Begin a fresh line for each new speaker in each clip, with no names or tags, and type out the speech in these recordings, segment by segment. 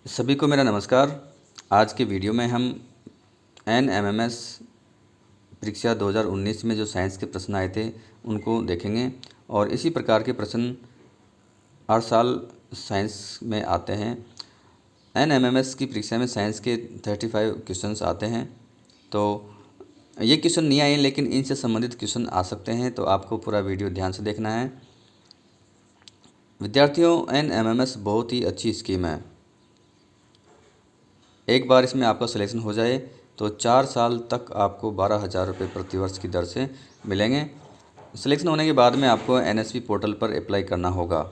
सभी को मेरा नमस्कार। आज के वीडियो में हम NMMS परीक्षा 2019 में जो साइंस के प्रश्न आए थे उनको देखेंगे और इसी प्रकार के प्रश्न हर साल साइंस में आते हैं। NMMS की परीक्षा में साइंस के 35 क्वेश्चंस आते हैं। तो ये क्वेश्चन नहीं आए लेकिन इनसे संबंधित क्वेश्चन आ सकते हैं, तो आपको पूरा वीडियो ध्यान से देखना है। विद्यार्थियों, NMMS बहुत ही अच्छी स्कीम है। एक बार इसमें आपका सिलेक्शन हो जाए तो 4 साल तक आपको 12,000 रुपये प्रतिवर्ष की दर से मिलेंगे। सिलेक्शन होने के बाद में आपको NSP पोर्टल पर अप्लाई करना होगा।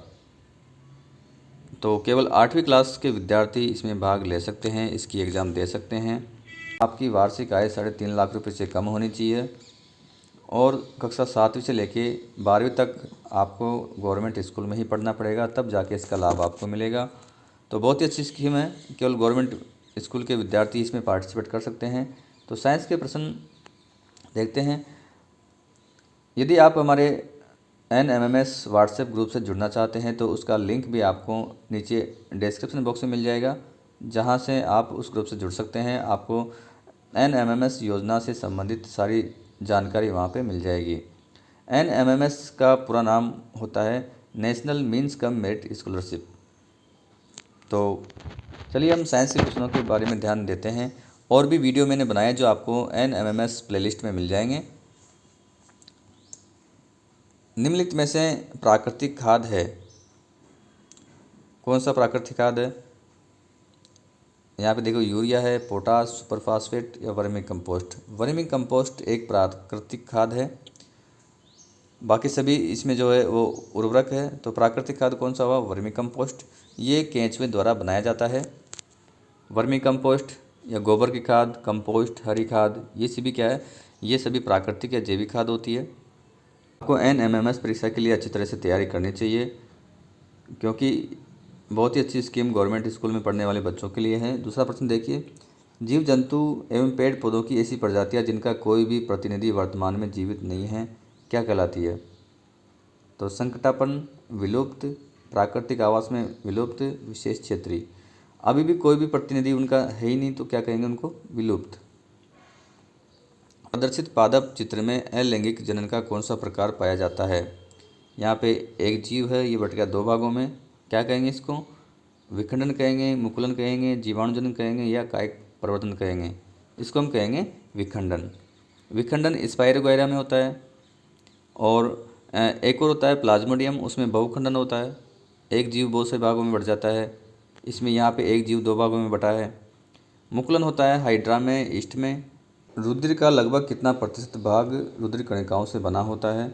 तो केवल 8वीं क्लास के विद्यार्थी इसमें भाग ले सकते हैं, इसकी एग्ज़ाम दे सकते हैं। आपकी वार्षिक आय 3.5 लाख रुपये से कम होनी चाहिए और कक्षा 7वीं से लेके 12वीं तक आपको गवर्नमेंट स्कूल में ही पढ़ना पड़ेगा, तब जाके इसका लाभ आपको मिलेगा। तो बहुत ही अच्छी स्कीम है, केवल गवर्नमेंट स्कूल के विद्यार्थी इसमें पार्टिसिपेट कर सकते हैं। तो साइंस के प्रश्न देखते हैं। यदि आप हमारे NMMS व्हाट्सएप ग्रुप से जुड़ना चाहते हैं तो उसका लिंक भी आपको नीचे डिस्क्रिप्शन बॉक्स में मिल जाएगा, जहां से आप उस ग्रुप से जुड़ सकते हैं। आपको NMMS योजना से संबंधित सारी जानकारी वहां पे मिल जाएगी। NMMS का पूरा नाम होता है national means cum merit scholarship. तो चलिए हम साइंस के क्वेश्चनों के बारे में ध्यान देते हैं। और भी वीडियो मैंने बनाए जो आपको NMMS प्लेलिस्ट में मिल जाएंगे। निम्नलिखित में से प्राकृतिक खाद है, कौन सा प्राकृतिक खाद है? यहाँ पे देखो, यूरिया है, पोटास, सुपरफास्फेट या वर्मी कंपोस्ट। वर्मी कंपोस्ट एक प्राकृतिक खाद है, बाकी सभी इसमें जो है वो उर्वरक है। तो प्राकृतिक खाद कौन सा हुआ? Vermi compost. ये केंचुए द्वारा बनाया जाता है। वर्मी कंपोस्ट या गोबर की खाद, कंपोस्ट, हरी खाद, ये सभी क्या है? ये सभी प्राकृतिक या जैविक खाद होती है। आपको NMMS परीक्षा के लिए अच्छी तरह से तैयारी करनी चाहिए, क्योंकि बहुत ही अच्छी स्कीम गवर्नमेंट स्कूल में पढ़ने वाले बच्चों के लिए है। दूसरा प्रश्न देखिए, जीव जंतु एवं पेड़ पौधों की ऐसी प्रजातियां जिनका कोई भी प्रतिनिधि वर्तमान में जीवित नहीं है क्या कहलाती है? तो संकटापन्न, विलुप्त, प्राकृतिक आवास में विलुप्त, विशेष क्षेत्रीय। अभी भी कोई भी प्रतिनिधि उनका है ही नहीं, तो क्या कहेंगे उनको? विलुप्त। प्रदर्शित पादप चित्र में अलैंगिक जनन का कौन सा प्रकार पाया जाता है? यहाँ पे एक जीव है, ये बट गया 2 भागों में। क्या कहेंगे इसको? विखंडन कहेंगे, मुकुलन कहेंगे, जीवाणुजनन कहेंगे या कायिक प्रवर्तन कहेंगे? इसको हम कहेंगे विखंडन। विखंडन स्पाइरो वगैरह में होता है। और एक और होता है प्लाज्मोडियम, उसमें बहुखंडन होता है। एक जीव बहुत से भागों में बढ़ जाता है, इसमें यहाँ पे एक जीव 2 भागों में बटा है। मुकुलन होता है हाइड्रा में, ईस्ट में। रुधिर का लगभग कितना प्रतिशत भाग रुधिर कणिकाओं से बना होता है?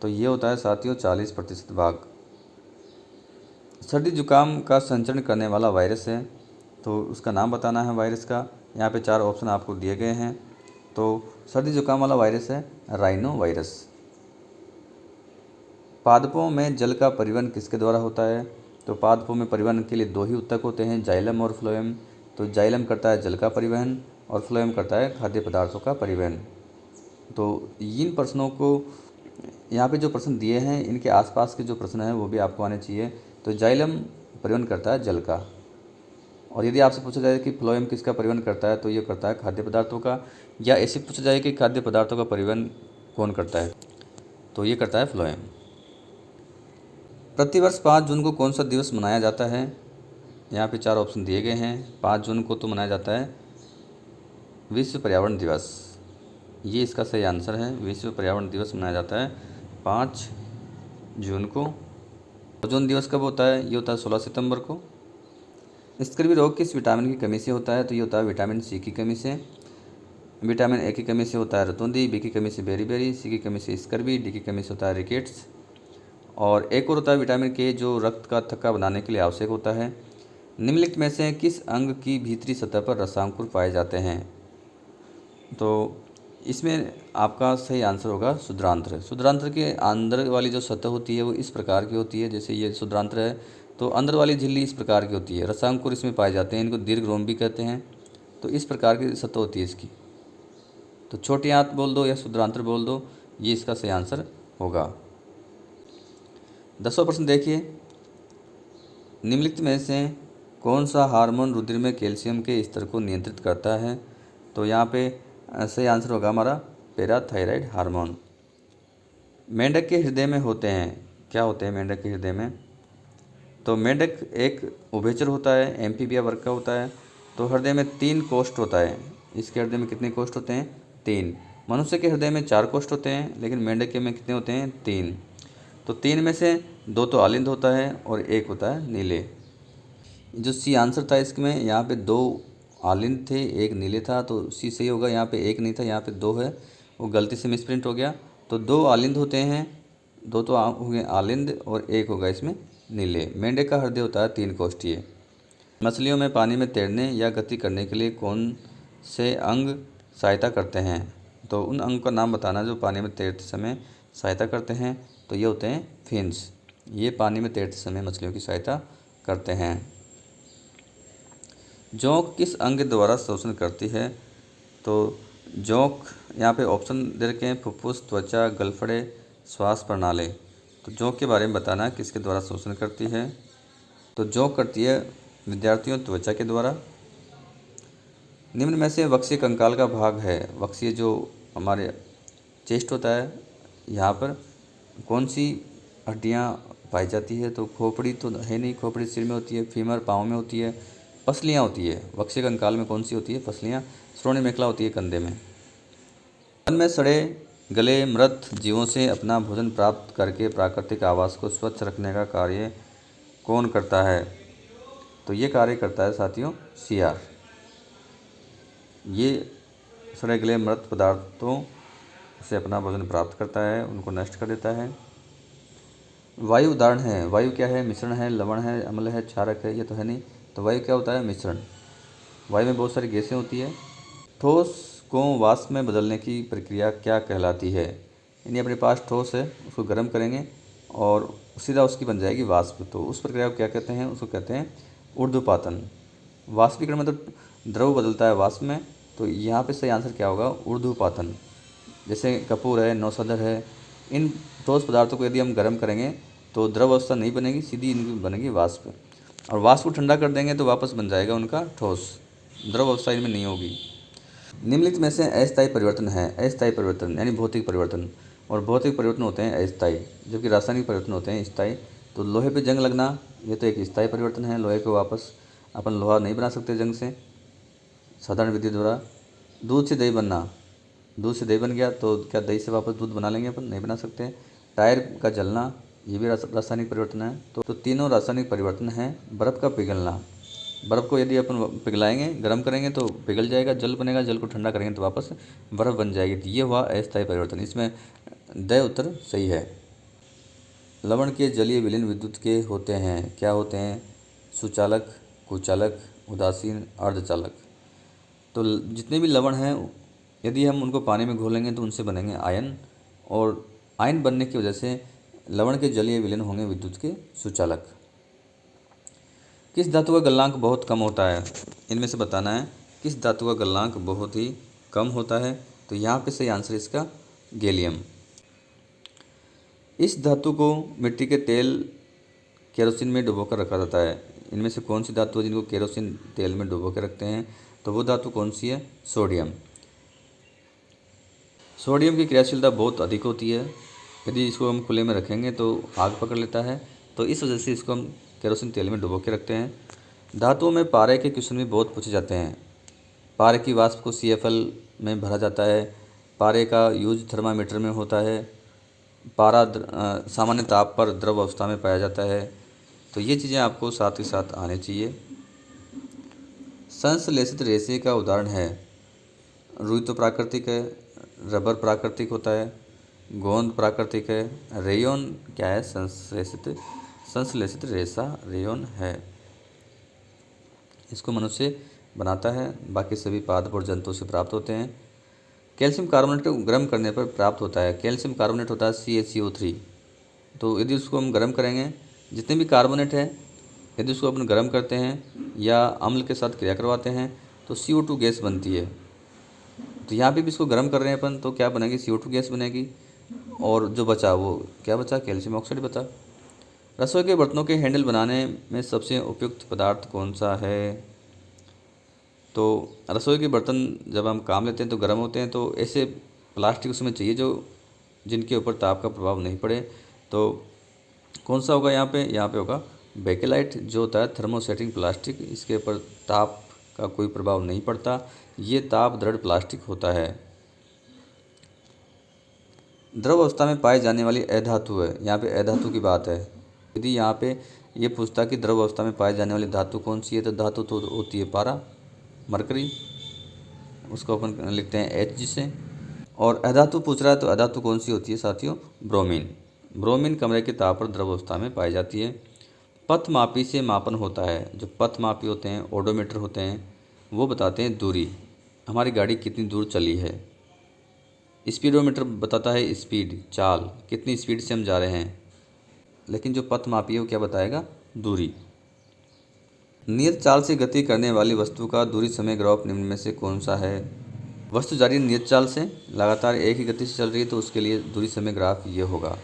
तो ये होता है साथियों 40% भाग। सर्दी जुकाम का संचरण करने वाला वायरस है, तो उसका नाम बताना है वायरस का। यहाँ पे 4 ऑप्शन आपको दिए गए हैं। तो सर्दी जुकाम वाला वायरस है राइनो वायरस। पादपों में जल का परिवहन किसके द्वारा होता है? तो पादपों में परिवहन के लिए 2 ही ऊतक होते हैं, जाइलम और फ्लोएम। तो जाइलम करता है जल का परिवहन और फ्लोएम करता है खाद्य पदार्थों का परिवहन। तो इन प्रश्नों को, यहाँ पे जो प्रश्न दिए हैं इनके आसपास के जो प्रश्न हैं वो भी आपको आने चाहिए। तो जाइलम परिवहन करता है जल का। और यदि आपसे पूछा जाए कि फ्लोएम किसका परिवहन करता है, तो ये करता है खाद्य पदार्थों का। या ऐसे पूछा जाए कि खाद्य पदार्थों का परिवहन कौन करता है, तो ये करता है फ्लोएम। प्रतिवर्ष 5 जून को कौन सा दिवस मनाया जाता है? यहाँ पे 4 ऑप्शन दिए गए हैं। 5 जून को तो मनाया जाता है विश्व पर्यावरण दिवस, ये इसका सही आंसर है। विश्व पर्यावरण दिवस मनाया जाता है 5 जून को। ओजोन दिवस कब होता है? ये होता है 16 सितंबर को। स्कर्वी रोग किस विटामिन की कमी से होता है? तो ये होता है विटामिन सी की कमी से। विटामिन ए की कमी से होता है रतौंधी, बी की कमी से बेरीबेरी, सी की कमी से स्कर्वी, डी की कमी से होता है रिकेट्स। और एक और होता है विटामिन के, जो रक्त का थक्का बनाने के लिए आवश्यक होता है। निम्नलिखित में से किस अंग की भीतरी सतह पर रसांकुर पाए जाते हैं? तो इसमें आपका सही आंसर होगा शुद्रांत्र। शुद्रांत्र के अंदर वाली जो सतह होती है वो इस प्रकार की होती है, जैसे ये शुद्रांत्र है तो अंदर वाली झिल्ली इस प्रकार की होती है। रसांकुर इसमें पाए जाते हैं, इनको दीर्घरोम भी कहते हैं। तो इस प्रकार की सतह होती है इसकी। तो छोटी आंत बोल दो या शुद्रांत्र बोल दो, ये इसका सही आंसर होगा। 10वां प्रश्न देखिए, निम्नलिखित में से कौन सा हार्मोन रुधिर में कैल्शियम के स्तर को नियंत्रित करता है? तो यहाँ पे सही आंसर होगा हमारा पैराथायराइड हार्मोन। मेंढक के हृदय में होते हैं, क्या होते हैं मेंढक के हृदय में? तो मेंढक एक उभयचर होता है, एम्फीबिया वर्ग का होता है। तो हृदय में 3 कोष्ठ होता है। इसके हृदय में कितने कोष्ठ होते हैं? 3। मनुष्य के हृदय में 4 कोष्ठ होते हैं, लेकिन मेंढक के में कितने होते हैं? 3। तो 3 में से 2 तो आलिंद होता है और 1 होता है नीले। जो सी आंसर था इसमें, यहाँ पे 2 आलिंद थे, 1 नीले था, तो सी सही होगा। यहाँ पे 1 नहीं था, यहाँ पे 2 है, वो गलती से मिसप्रिंट हो गया। तो 2 आलिंद होते हैं, 2 तो हो गए आलिंद और 1 होगा इसमें नीले। मेंढक का हृदय होता है 3 कोष्ठीय। मछलियों में पानी में तैरने या गति करने के लिए कौन से अंग सहायता करते हैं? तो उन अंग का नाम बताना जो पानी में तैरते समय सहायता करते हैं। तो ये होते हैं फिन्स, ये पानी में तैरते समय मछलियों की सहायता करते हैं। जोंक किस अंग द्वारा शोषण करती है? तो जोंक यहाँ पे ऑप्शन दे रखे हैं, फुफ्फुस, त्वचा, गलफड़े, श्वास प्रणाली। तो जोंक के बारे में बताना किसके द्वारा शोषण करती है? तो जोंक करती है विद्यार्थियों त्वचा के द्वारा। निम्न में से वक्षीय कंकाल का भाग है, वक्षीय जो हमारे चेस्ट होता है, यहाँ पर कौन सी हड्डियाँ पाई जाती है? तो खोपड़ी तो है नहीं, खोपड़ी सिर में होती है, फीमर पाँव में होती है, पसलियाँ होती है। वक्षीय कंकाल में कौन सी होती है? पसलियाँ। श्रोणि मेखला होती है कंधे में। वन में सड़े गले मृत जीवों से अपना भोजन प्राप्त करके प्राकृतिक आवास को स्वच्छ रखने का कार्य कौन करता है? तो ये कार्य करता है साथियों सियार। ये सड़े गले मृत पदार्थों से अपना भोजन प्राप्त करता है, उनको नष्ट कर देता है। वायु उदाहरण है, वायु क्या है? मिश्रण है, लवण है, अम्ल है, क्षारक है, ये तो है नहीं। तो वायु क्या होता है? मिश्रण। वायु में बहुत सारी गैसें होती है। ठोस को वाष्प में बदलने की प्रक्रिया क्या कहलाती है? यानी अपने पास ठोस है, उसको गर्म करेंगे और सीधा उसकी बन जाएगी वाष्प। तो उस प्रक्रिया को क्या कहते हैं? उसको कहते हैं ऊर्ध्वपातन। वाष्पीकरण मतलब द्रव बदलता है वाष्प में। तो यहाँ पे सही आंसर क्या होगा? ऊर्ध्वपातन। जैसे कपूर है, नौसदर है, इन ठोस पदार्थों को यदि हम गर्म करेंगे तो द्रव अवस्था नहीं बनेगी, सीधी इनकी बनेगी वाष्प। और वाष्प को ठंडा कर देंगे तो वापस बन जाएगा उनका ठोस, द्रव अवस्था इनमें नहीं होगी। निम्नलिखित में से अस्थायी परिवर्तन है, अस्थायी परिवर्तन यानी भौतिक परिवर्तन, और भौतिक परिवर्तन होते हैं अस्थायी, जबकि रासायनिक परिवर्तन होते हैं स्थायी। तो लोहे पे जंग लगना, ये तो एक स्थायी परिवर्तन है। लोहे को वापस अपन लोहा नहीं बना सकते जंग से साधारण विधि द्वारा। दूध से दही बनना, दूध से दही बन गया तो क्या दही से वापस दूध बना लेंगे अपन? नहीं बना सकते। टायर का जलना, ये भी रासायनिक परिवर्तन है। तो तीनों रासायनिक परिवर्तन हैं। बर्फ़ का पिघलना, बर्फ़ को यदि अपन पिघलाएंगे, गर्म करेंगे तो पिघल जाएगा, जल बनेगा, जल को ठंडा करेंगे तो वापस बर्फ़ बन जाएगी। तो ये हुआ अस्थायी परिवर्तन। इसमें द उत्तर सही है। लवण के जलीय विलीन विद्युत के होते हैं, क्या होते हैं? सुचालक, कुचालक, उदासीन, अर्धचालक। तो जितने भी लवण हैं यदि हम उनको पानी में घोलेंगे तो उनसे बनेंगे आयन, और आयन बनने की वजह से लवण के जलीय विलीन होंगे विद्युत के सुचालक। किस धातु का गलनांक बहुत कम होता है? इनमें से बताना है किस धातु का गलनांक बहुत ही कम होता है। तो यहाँ पे सही आंसर इसका गैलियम। इस धातु को मिट्टी के तेल केरोसिन में डुबोकर रखा जाता है। इनमें से कौन सी धातु है जिनको केरोसिन तेल में डुबो के रखते हैं? तो वो धातु कौन सी है? सोडियम। सोडियम की क्रियाशीलता बहुत अधिक होती है, यदि इसको हम खुले में रखेंगे तो आग पकड़ लेता है। तो इस वजह से इसको हम केरोसिन तेल में डुबो के रखते हैं। धातुओं में पारे के क्वेश्चन भी बहुत पूछे जाते हैं। पारे की वाष्प को CFL में भरा जाता है। पारे का यूज थर्मामीटर में होता है। पारा सामान्य ताप पर द्रव अवस्था में पाया जाता है। तो ये चीज़ें आपको साथ ही साथ आनी चाहिए। संश्लेषित रेशे का उदाहरण है, रुई तो प्राकृतिक है, रबर प्राकृतिक होता है, गोंद प्राकृतिक है, रेयन क्या है? संश्लेषित रेशा रेयन है। इसको मनुष्य बनाता है, बाकी सभी पादप और जंतुओं से प्राप्त होते हैं। कैल्शियम कार्बोनेट को गर्म करने पर प्राप्त होता है, कैल्शियम कार्बोनेट होता है CaCO3। तो यदि उसको हम गर्म करेंगे, जितने भी कार्बोनेट है यदि उसको अपन गर्म करते हैं या अम्ल के साथ क्रिया करवाते हैं तो CO2 गैस बनती है। तो यहाँ पे भी इसको गर्म कर रहे हैं अपन, तो क्या बनेगी? CO2 गैस बनेगी। और जो बचा वो क्या बचा? कैल्शियम ऑक्साइड बचा। रसोई के बर्तनों के हैंडल बनाने में सबसे उपयुक्त पदार्थ कौन सा है? तो रसोई के बर्तन जब हम काम लेते हैं तो गर्म होते हैं, तो ऐसे प्लास्टिक उसमें चाहिए जो जिनके ऊपर ताप का प्रभाव नहीं पड़े। तो कौन सा होगा यहाँ पे? यहाँ पे होगा बेकेलाइट, जो होता है थर्मोसेटिंग प्लास्टिक। इसके ऊपर ताप का कोई प्रभाव नहीं पड़ता, ये ताप दृढ़ प्लास्टिक होता है। द्रव अवस्था में पाई जाने वाली अधातु है, यहाँ पे अधातु की बात है। यदि यहाँ पे ये पूछता कि द्रव अवस्था में पाई जाने वाली धातु कौन सी है, तो धातु तो होती है पारा, मरकरी, उसको अपन लिखते हैं H जिसे। और अधातु पूछ रहा है तो अधातु कौन सी होती है साथियों? ब्रोमीन। ब्रोमीन कमरे के ताप पर द्रव अवस्था में पाई जाती है। पथमापी से मापन होता है। जो पथमापी होते हैं, ओडोमीटर होते हैं, वो बताते हैं दूरी, हमारी गाड़ी कितनी दूर चली है। स्पीडोमीटर बताता है स्पीड, चाल, कितनी स्पीड से हम जा रहे हैं। लेकिन जो पथमापी है वो क्या बताएगा? दूरी। नियत चाल से गति करने वाली वस्तु का दूरी समय ग्राफ निम्न में से कौन सा है? वस्तु जा रही है नियत चाल से, लगातार एक ही गति से चल रही है, तो उसके लिए दूरी समय ग्राफ ये होगा।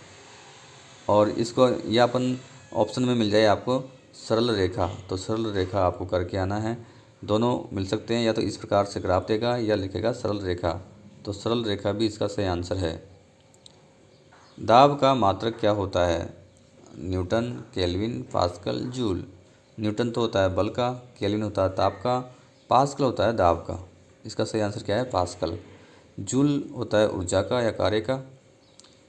और इसको यह अपन ऑप्शन में मिल जाए आपको सरल रेखा, तो सरल रेखा आपको करके आना है। दोनों मिल सकते हैं, या तो इस प्रकार से ग्राफ देगा या लिखेगा सरल रेखा, तो सरल रेखा भी इसका सही आंसर है। दाब का मात्रक क्या होता है? Newton, kelvin, pascal, joule. Newton तो होता है बल का, केल्विन होता है ताप का, पास्कल होता है दाब का। इसका सही आंसर क्या है? पास्कल। जूल होता है ऊर्जा का या कार्य का।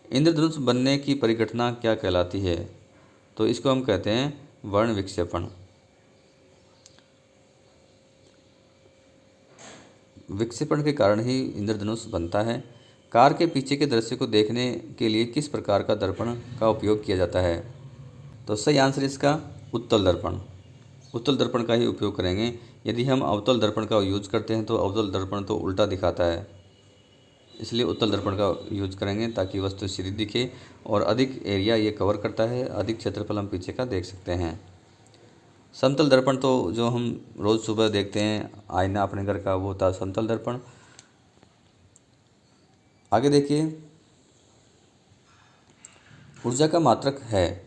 इंद्रधनुष बनने की परिघटना क्या कहलाती है? तो इसको हम कहते हैं वर्ण विक्षेपण। विक्षेपण के कारण ही इंद्रधनुष बनता है। कार के पीछे के दृश्य को देखने के लिए किस प्रकार का दर्पण का उपयोग किया जाता है? तो सही आंसर इसका उत्तल दर्पण। उत्तल दर्पण का ही उपयोग करेंगे। यदि हम अवतल दर्पण का यूज करते हैं तो अवतल दर्पण तो उल्टा दिखाता है, इसलिए उत्तल दर्पण का यूज करेंगे ताकि वस्तु सीधी दिखे और अधिक एरिया ये कवर करता है, अधिक क्षेत्रफल हम पीछे का देख सकते हैं। समतल दर्पण तो जो हम रोज़ सुबह देखते हैं आईना अपने घर का, वो होता है समतल दर्पण। आगे देखिए, ऊर्जा का मात्रक है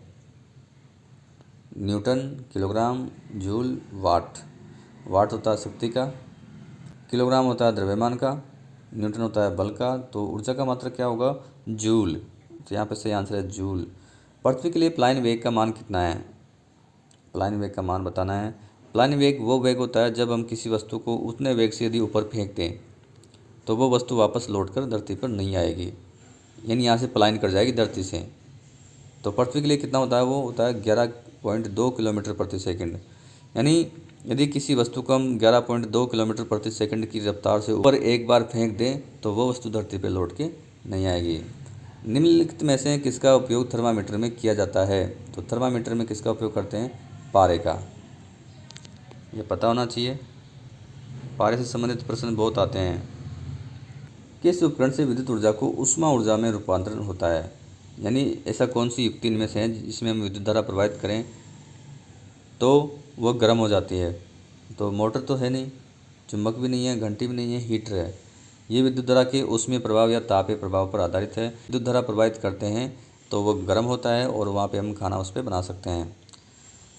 न्यूटन, किलोग्राम, जूल, वाट। वाट होता है शक्ति का, किलोग्राम होता है द्रव्यमान का, न्यूटन होता है बल का। तो ऊर्जा का मात्रक क्या होगा? जूल। तो यहाँ पे सही आंसर है जूल। पृथ्वी के लिए पलायन वेग का मान कितना है? पलायन वेग का मान बताना है। पलायन वेग वो वेग होता है जब हम किसी वस्तु को उतने वेग से यदि ऊपर फेंक दें तो वो वस्तु वापस लौटकर धरती पर नहीं आएगी, यानी यहाँ से पलायन कर जाएगी धरती से। तो पृथ्वी के लिए कितना होता है? वो होता है 11.2 किलोमीटर प्रति सेकंड। यानी यदि किसी वस्तु को हम 11.2 किलोमीटर प्रति सेकंड की रफ्तार से ऊपर एक बार फेंक दें तो वो वस्तु धरती पर लौट के नहीं आएगी। निम्नलिखित में से किसका उपयोग थर्मामीटर में किया जाता है? तो थर्मामीटर में किसका उपयोग करते हैं? पारे का। ये पता होना चाहिए, पारे से संबंधित प्रश्न बहुत आते हैं। किस उपकरण से विद्युत ऊर्जा को ऊष्मा ऊर्जा में रूपांतरण होता है? यानी ऐसा कौन सी युक्ति इनमें से है जिसमें हम विद्युत धारा प्रवाहित करें तो वह गर्म हो जाती है? तो मोटर तो है नहीं, चुंबक भी नहीं है, घंटी भी नहीं है, हीटर है। ये विद्युत धारा के ऊष्मीय प्रभाव या तापीय प्रभाव पर आधारित है। विद्युत धारा प्रवाहित करते हैं तो वह गर्म होता है और वहाँ पे हम खाना उस पर बना सकते हैं।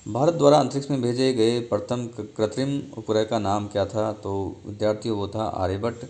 भारत द्वारा अंतरिक्ष में भेजे गए प्रथम कृत्रिम उपग्रह का नाम क्या था? तो विद्यार्थियों वो था आर्यभट्ट।